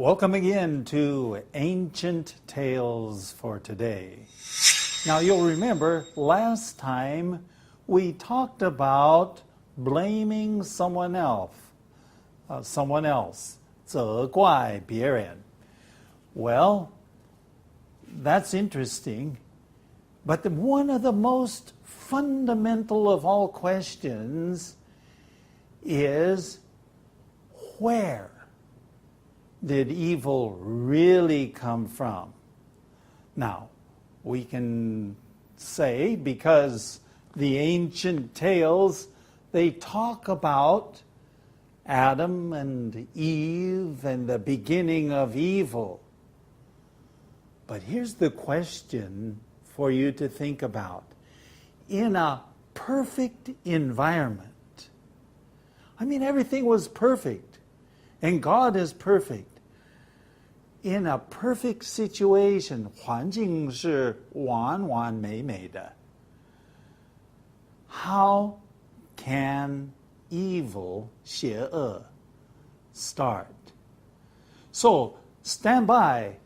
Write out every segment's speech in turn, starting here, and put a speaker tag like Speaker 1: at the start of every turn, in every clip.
Speaker 1: Welcome again to Ancient Tales for Today. Now you'll remember last time we talked about blaming someone else, 责怪别人. Well, that's interesting, but one of the most fundamental of all questions is where did evil really come from? Now, we can say because the ancient tales, they talk about Adam and Eve and the beginning of evil. But here's the question for you to think about. In a perfect environment, everything was perfect, and God is perfect. In a perfect situation, 环境是完完美美的. How can evil, 邪恶, start? So, stand by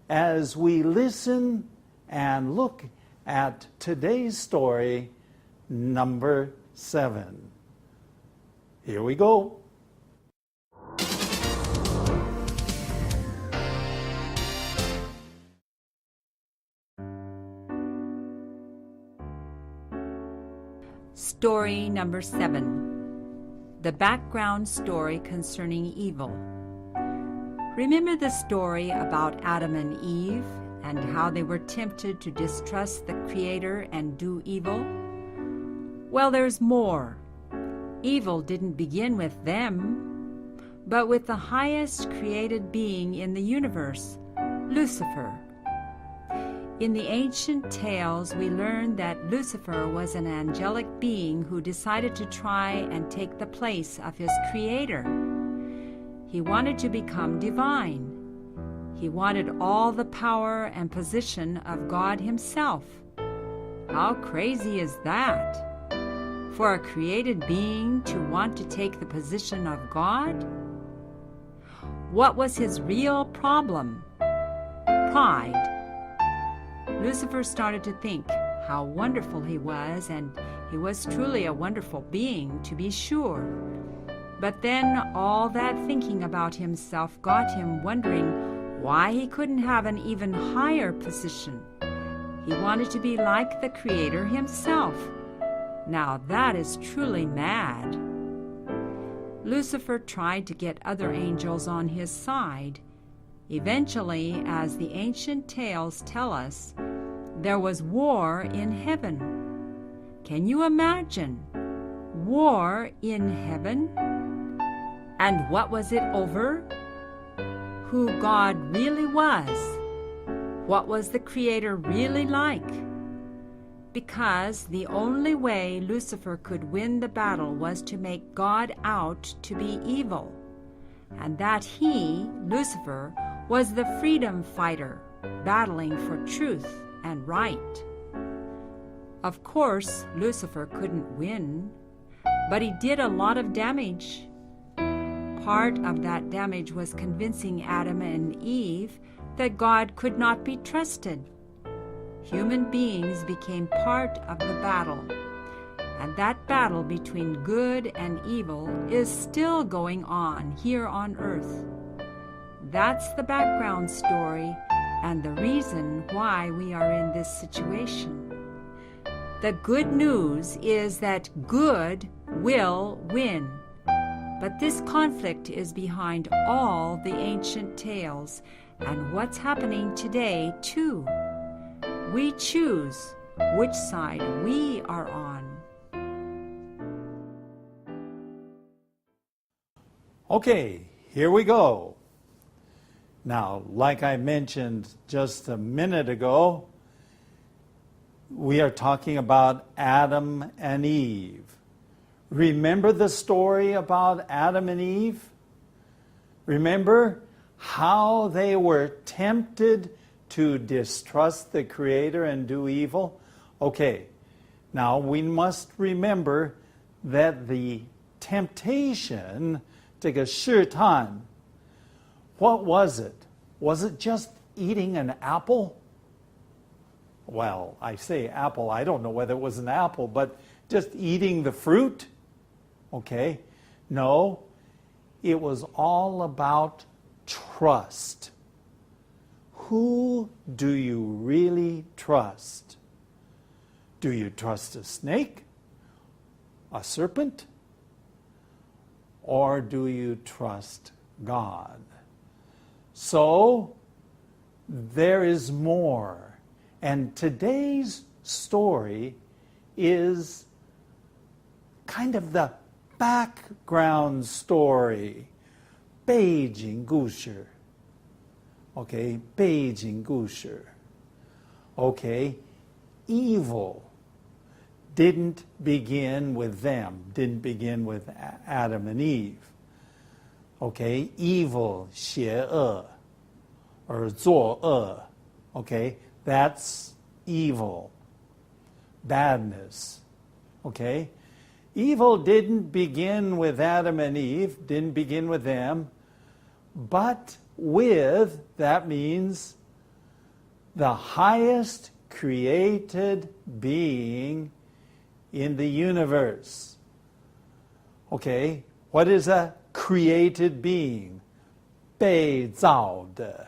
Speaker 1: as we listen and look at today's story, number 7. Here we go.
Speaker 2: Story number 7. The background story concerning evil. Remember the story about Adam and Eve and how they were tempted to distrust the Creator and do evil? Well, there's more. Evil didn't begin with them, but with the highest created being in the universe, Lucifer. In the ancient tales, we learn that Lucifer was an angelic being who decided to try and take the place of his Creator. He wanted to become divine. He wanted all the power and position of God Himself. How crazy is that? For a created being to want to take the position of God? What was his real problem? Pride. Lucifer started to think how wonderful he was, and he was truly a wonderful being, to be sure. But then all that thinking about himself got him wondering why he couldn't have an even higher position. He wanted to be like the Creator Himself. Now that is truly mad. Lucifer tried to get other angels on his side. Eventually, as the ancient tales tell us, there was war in heaven. Can you imagine? War in heaven? And what was it over? Who God really was. What was the Creator really like? Because the only way Lucifer could win the battle was to make God out to be evil, and that he, Lucifer, was the freedom fighter, battling for truth and right. Of course, Lucifer couldn't win, but he did a lot of damage. Part of that damage was convincing Adam and Eve that God could not be trusted. Human beings became part of the battle, and that battle between good and evil is still going on here on earth. That's the background story and the reason why we are in this situation. The good news is that good will win. But this conflict is behind all the ancient tales and what's happening today too. We choose which side we are on.
Speaker 1: Okay, here we go. Now, like I mentioned just a minute ago, we are talking about Adam and Eve. Remember the story about Adam and Eve? Remember how they were tempted to distrust the Creator and do evil? Okay, now we must remember that the temptation, 这个试探, What was it? Was it just eating an apple? Well, I say apple, I don't know whether it was an apple, but just eating the fruit? Okay. No, it was all about trust. Who do you really trust? Do you trust a snake? A serpent? Or do you trust God? So, there is more. And today's story is kind of the background story. 背景故事. Okay, 背景故事. Okay, evil didn't begin with them, didn't begin with Adam and Eve. Okay, evil, 邪恶, or 作恶. Okay, that's evil, badness. Okay, evil didn't begin with Adam and Eve, didn't begin with them, but with, that means, the highest created being in the universe. Okay, what is a created being? 被造的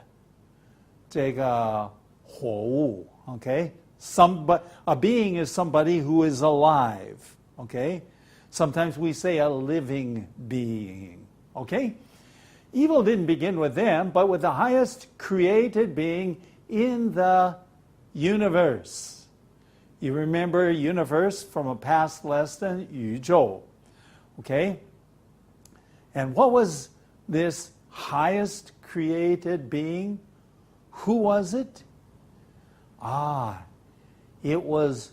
Speaker 1: 这个活物. Okay, a being is somebody who is alive. Okay, sometimes we say a living being. Okay, evil didn't begin with them, but with the highest created being in the universe. You remember universe from a past lesson, 宇宙. Okay? And what was this highest created being? Who was it? It was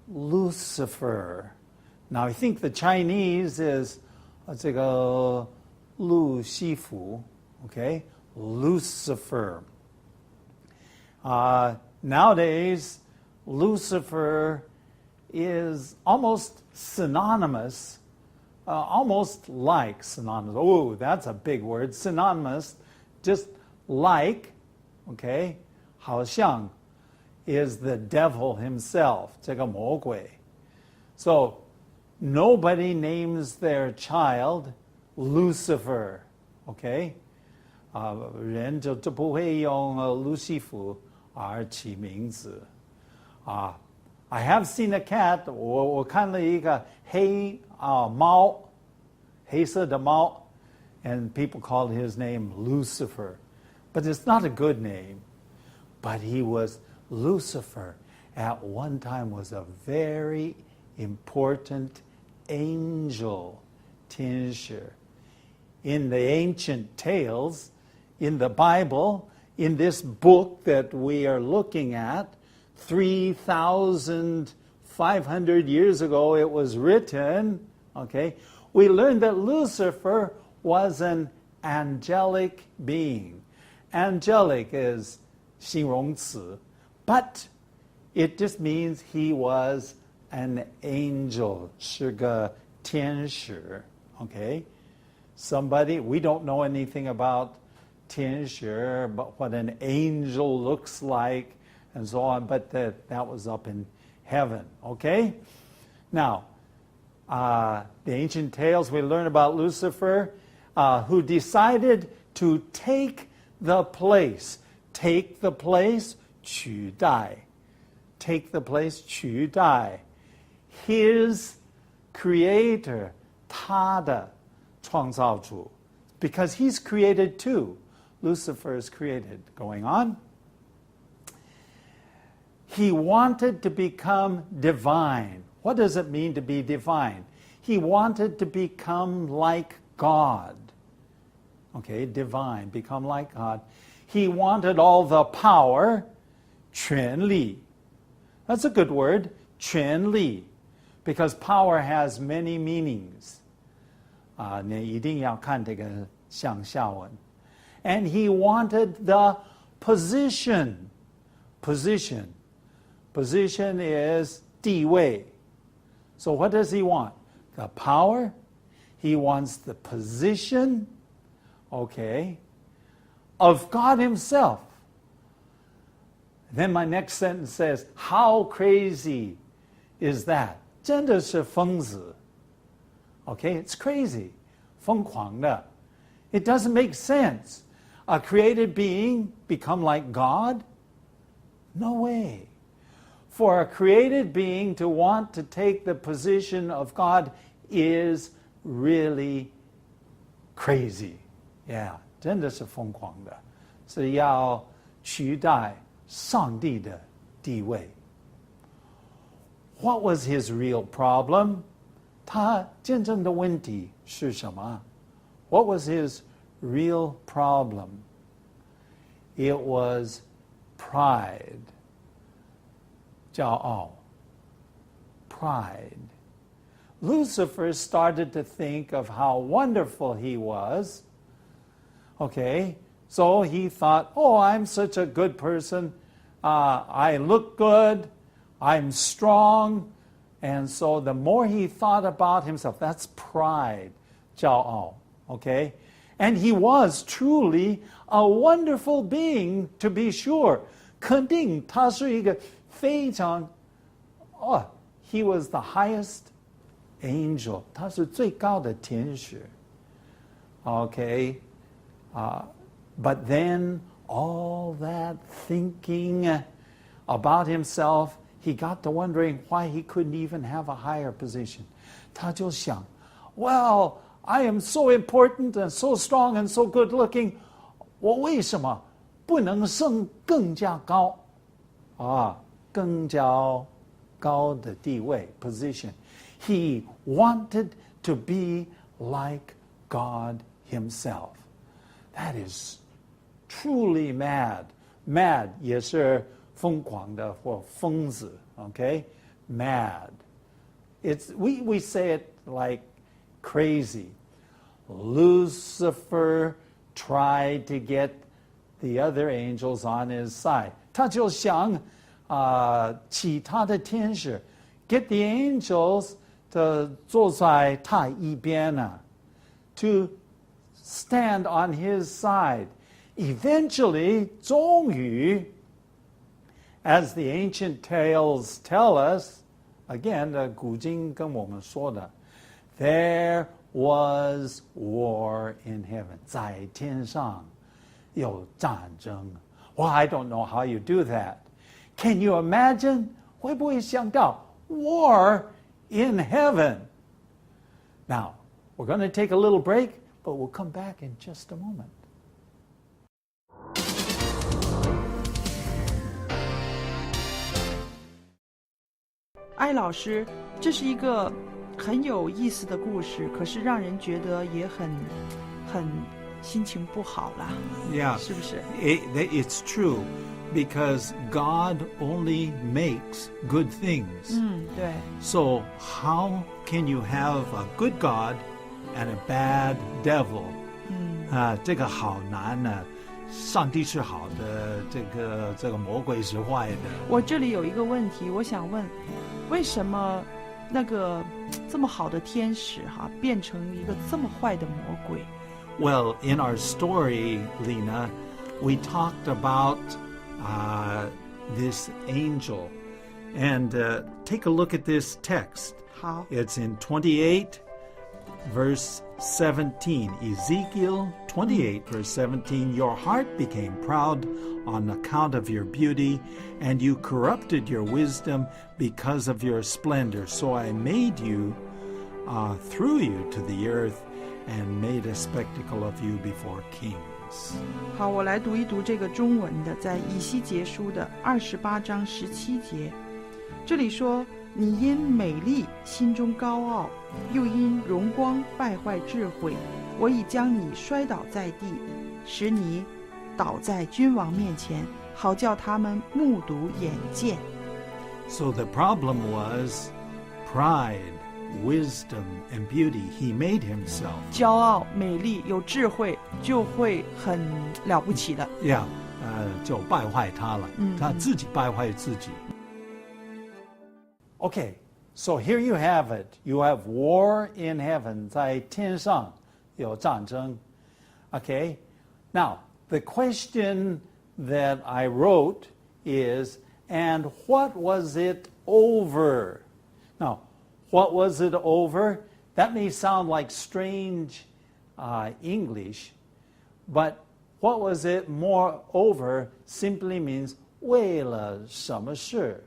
Speaker 1: Lucifer. Now I think the Chinese is 这个路西弗, okay? Lucifer. Nowadays, Lucifer is almost synonymous, almost like synonymous. Oh, that's a big word. Synonymous, just like, okay? 好像 is the devil himself, 这个魔鬼. So, nobody names their child Lucifer, okay? 人就不会用路西弗而起名字. I have seen a cat. 我看了一个黑猫，黑色的猫, and people called his name Lucifer, but it's not a good name. But he was Lucifer. At one time, was a very important angel, 天使. In the ancient tales, in the Bible, in this book that we are looking at, 3,500 years ago it was written, okay, we learned that Lucifer was an angelic being. Angelic is 形容词, but it just means he was an angel, 是个天使, okay? Somebody, we don't know anything about 天使, but what an angel looks like, and so on, but that was up in heaven, okay? Now, the ancient tales, we learn about Lucifer, who decided to take the place, 取代, take the place, 取代, his creator, 他的创造主, because he's created too. Lucifer is created. Going on. He wanted to become divine. What does it mean to be divine? He wanted to become like God. Okay, divine, become like God. He wanted all the power, 权力. That's a good word, 权力, because power has many meanings. 你一定要看这个像下文. And he wanted the position. Position is 地位. So what does he want? The power. He wants the position. Okay. of God himself. Then my next sentence says, how crazy is that? 真的是疯子. Okay, it's crazy. 疯狂的. It doesn't make sense. A created being become like God? No way. For a created being to want to take the position of God is really crazy. Yeah, 真的是疯狂的，是要取代上帝的地位。What was his real problem? 他真正的问题是什么？ What was his real problem? It was pride. 骄傲 Pride. Lucifer started to think of how wonderful he was. Okay, so he thought, oh, I'm such a good person. I look good. I'm strong. And so the more he thought about himself, that's pride, 骄傲, okay? And he was truly a wonderful being, to be sure. 肯定他是一个非常, he was the highest angel. 他是最高的天使. Okay? But then all that thinking about himself, he got to wondering why he couldn't even have a higher position. 他就想, well, I am so important and so strong and so good looking. 我为什么不能升更加高？更加高的地位 position. He wanted to be like God himself. That is truly mad. Mad 也是疯狂的或疯子 okay? Mad. We say it like crazy. Lucifer tried to get the other angels on his side. 他就想其他的天使 get the angels 坐在他一边 to stand on his side. Eventually, 终于 as the ancient tales tell us, again, 古经跟我们说的, there was war in heaven. 在天上有战争. Well, I don't know how you do that. Can you imagine? 会不会想到 war in heaven? Now, we're going to take a little break, but we'll come back in just a moment.
Speaker 3: 艾老师，这是一个很有意思的故事，可是让人觉得也很心情不好啦。
Speaker 1: Yeah,
Speaker 3: 是不是？
Speaker 1: it's true, because God only makes good things.
Speaker 3: 对。
Speaker 1: So how can you have a good God and a bad devil? 这个好难呢。上帝是好的，这个魔鬼是坏的。
Speaker 3: 我这里有一个问题，我想问，为什么那个这么好的天使变成一个这么坏的魔鬼？
Speaker 1: Well, in our story, Lena, we talked about this angel. And take a look at this text.
Speaker 3: 好，
Speaker 1: It's in 28, verse 17. Ezekiel 28, verse 17. Your heart became proud on account of your beauty, and you corrupted your wisdom because of your splendor. So I made you, threw you to the earth, and made a spectacle of you before kings.
Speaker 3: 好，我来读一读这个中文的，在以西结书的28章17节，这里说：你因美丽心中高傲，又因荣光败坏智慧，我已将你摔倒在地，使你倒在君王面前，好叫他们目睹眼见。
Speaker 1: So the problem was pride, wisdom, and beauty. He made himself.
Speaker 3: 骄傲、美丽、有智慧，就会很了不起的。
Speaker 1: Yeah, 就败坏他了。他自己败坏自己。Okay, so here you have it. You have war in heaven. 在天上有战争。Okay, now the question that I wrote is, and what was it over? Now, what was it over? That may sound like strange English, but what was it more over simply means 为了什么事？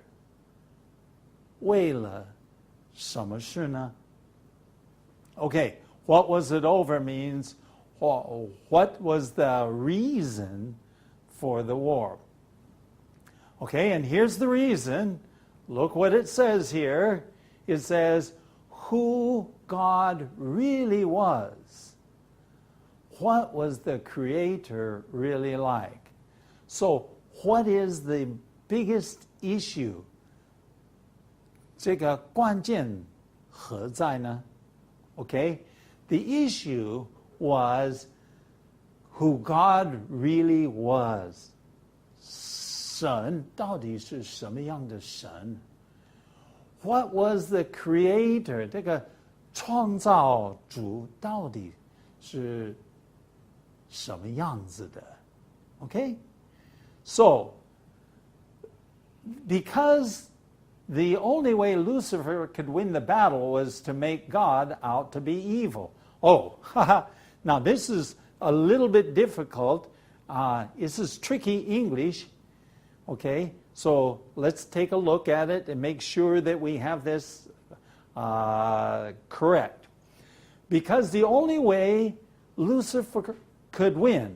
Speaker 1: 为了什么事呢？ Okay, what was it over means what was the reason for the war? Okay, and here's the reason. Look what it says here. It says who God really was. What was the Creator really like? So, what is the biggest issue? 这个关键何在呢? Okay, the issue was who God really was. 神到底是什么样的神? What was the Creator? 这个创造主到底是什么样子的? Okay, so because the only way Lucifer could win the battle was to make God out to be evil. Oh, now this is a little bit difficult. This is tricky English. Okay, so let's take a look at it and make sure that we have this correct. Because the only way Lucifer could win,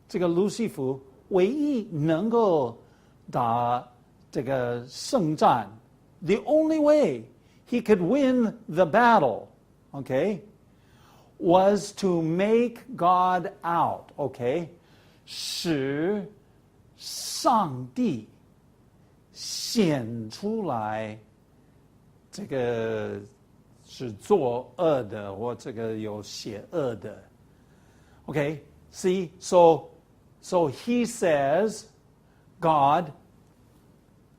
Speaker 1: 这个路西弗唯一能够打这个胜战 the only way he could win the battle, okay, was to make God out, okay, 使上帝显出来这个是作恶的或这个有邪恶的 okay, see, so he says God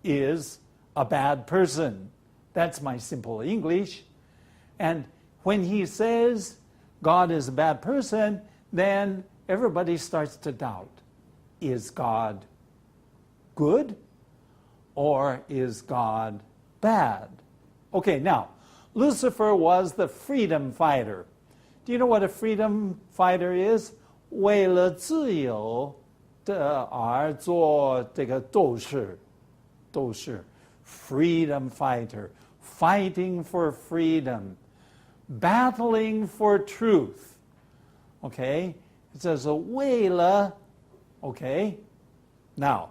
Speaker 1: is a bad person. That's my simple English. And when he says God is a bad person, then everybody starts to doubt. Is God good or is God bad? Okay, now, Lucifer was the freedom fighter. Do you know what a freedom fighter is? 为了自由的而做这个斗士 freedom fighter, fighting for freedom, battling for truth. Okay? It says, 为了, okay? Now,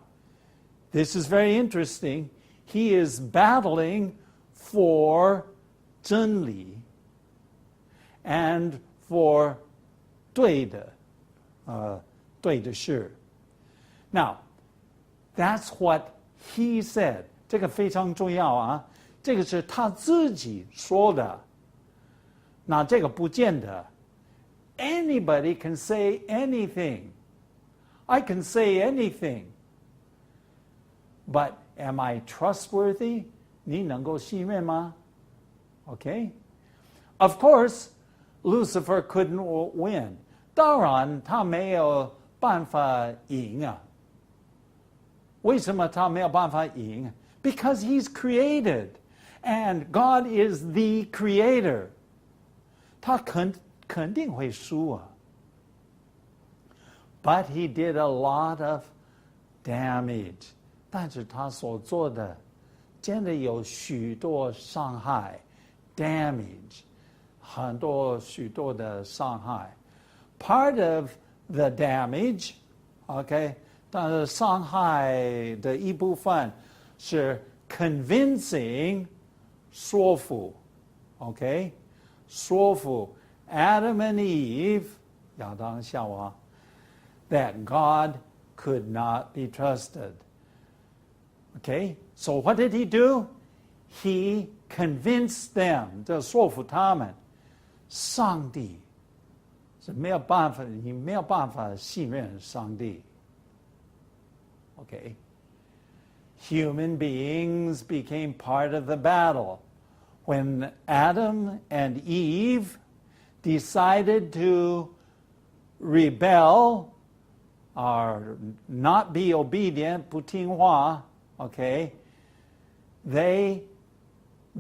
Speaker 1: this is very interesting. He is battling for 真理 and for 对的事. Now, that's what he said. 这个非常重要啊，这个是他自己说的。那这个不见得。Anybody can say anything. I can say anything. But am I trustworthy? 你能够信任吗? Okay? Of course, Lucifer couldn't win. 当然他没有办法赢啊。为什么他没有办法赢? Because he's created. And God is the creator. 他肯定会输啊。But he did a lot of damage. 但是他所做的真的有许多伤害 damage 许多的伤害 Part of the damage, okay, 但是伤害的一部分是 convincing 说服 okay, 说服 Adam and Eve 亚当夏娃 that God could not be trusted. Okay, so what did he do? He convinced them, 就说服他们，上帝是没有办法，你没有办法信任上帝。Okay, human beings became part of the battle. When Adam and Eve decided to rebel are not be obedient, 不听话, okay, they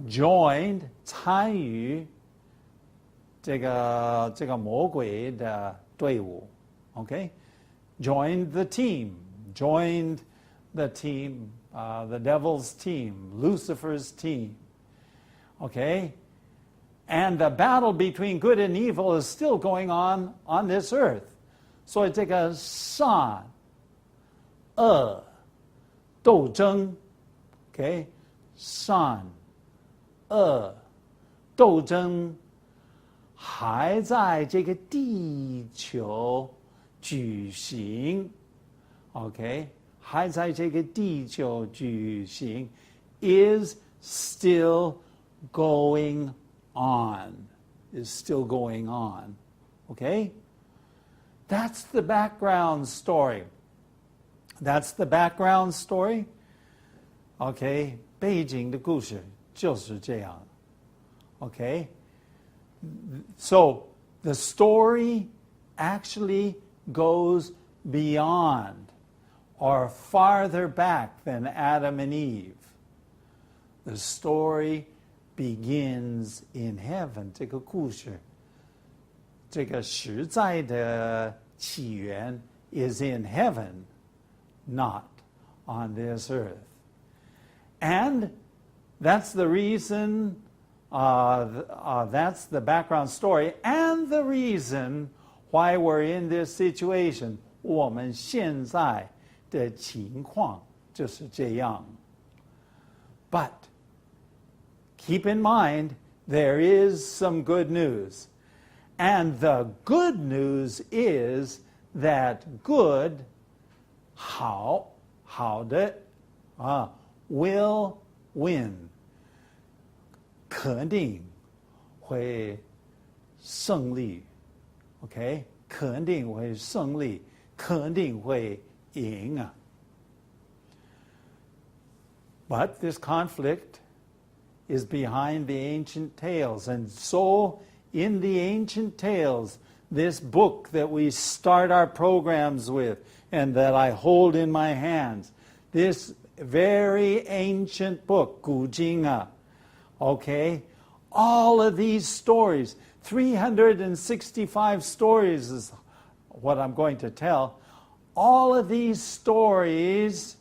Speaker 1: joined 参与这个魔鬼的队伍 okay, joined the team, the devil's team, Lucifer's team, okay, and the battle between good and evil is still going on this earth. 所以这个善恶斗争 okay, 善恶斗争还在这个地球举行 okay, 还在这个地球举行 is still going on, okay? That's the background story. Okay, 背景的故事就是这样 okay? So the story actually goes beyond or farther back than Adam and Eve. The story begins in heaven. 这个故事这个实在的起源 is in heaven, not on this earth. And that's the reason, that's the background story, and the reason why we're in this situation. 我们现在的情况就是这样。But keep in mind, there is some good news. And the good news is that good, 好的 will win. 肯定会胜利 okay? 肯定会胜利肯定会赢 But this conflict is behind the ancient tales. And so, in the ancient tales, this book that we start our programs with and that I hold in my hands, this very ancient book, 古经 okay? All of these stories, 365 stories is what I'm going to tell. All of these stories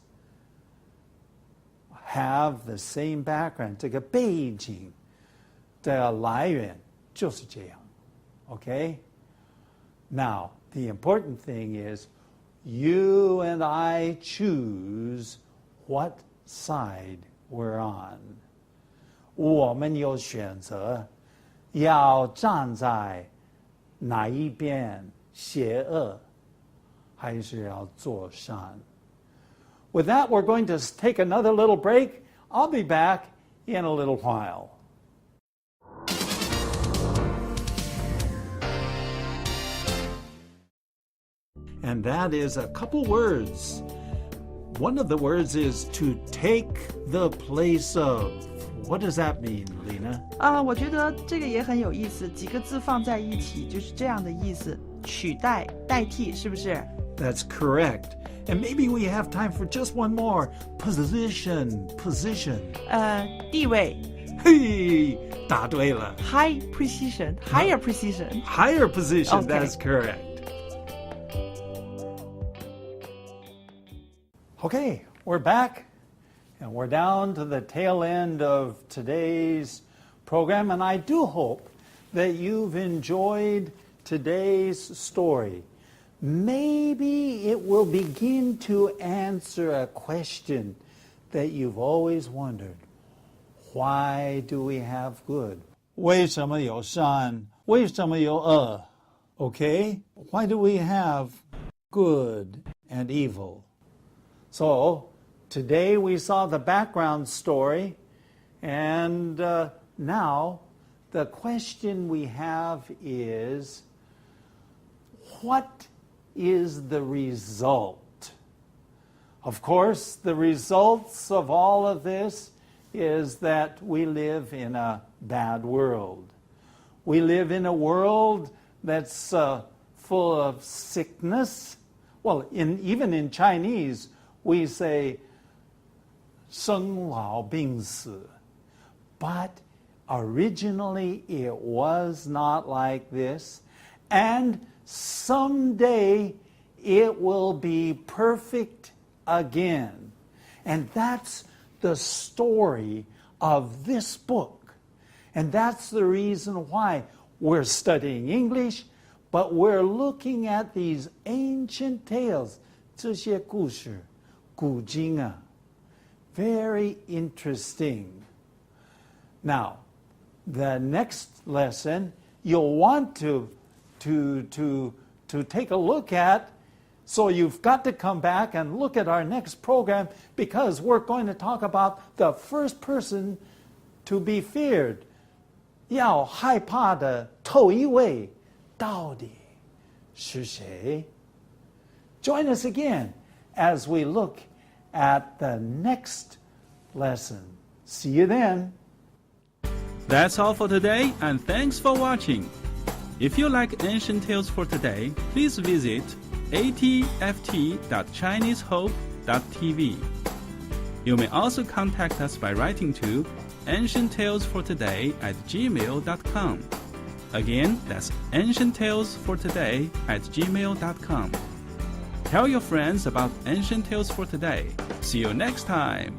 Speaker 1: have the same background. 这个背景的来源就是这样 okay? Now, the important thing is you and I choose what side we're on. 我们有选择要站在哪一边，邪恶还是要做善。With that, we're going to take another little break. I'll be back in a little while. And that is a couple words. One of the words is to take the place of. What does that mean, Lena?
Speaker 3: 我觉得这个也很有意思，几个字放在一起就是这样的意思，取代、代替，是不是？
Speaker 1: That's correct. And maybe we have time for just one more. Position.
Speaker 3: 地位。
Speaker 1: Hey, 答对了。
Speaker 3: High precision, higher precision.
Speaker 1: Higher position,
Speaker 3: Okay.
Speaker 1: that's correct. Okay, we're back. And we're down to the tail end of today's program. And I do hope that you've enjoyed today's story. Maybe it will begin to answer a question that you've always wondered. Why do we have good? 为什么有善？为什么有恶？ Okay? Why do we have good and evil? So, today we saw the background story, and now the question we have is, what is the result? Of course, the results of all of this is that we live in a bad world. We live in a world that's full of sickness. Well, even in Chinese, we say 生老病死. But originally it was not like this. And someday it will be perfect again. And that's the story of this book. And that's the reason why we're studying English, but we're looking at these ancient tales, 这些故事，古今啊. Very interesting. Now, the next lesson you'll want to take a look at, so you've got to come back and look at our next program, because we're going to talk about the first person to be feared. 要害怕的头一位到底是谁? Join us again as we look at the next lesson. See you then.
Speaker 4: That's all for today, and thanks for watching. If you like Ancient Tales for Today, please visit atft.chinesehope.tv. You may also contact us by writing to ancienttalesfortoday@gmail.com. Again, that's ancienttalesfortoday@gmail.com. Tell your friends about Ancient Tales for Today. See you next time.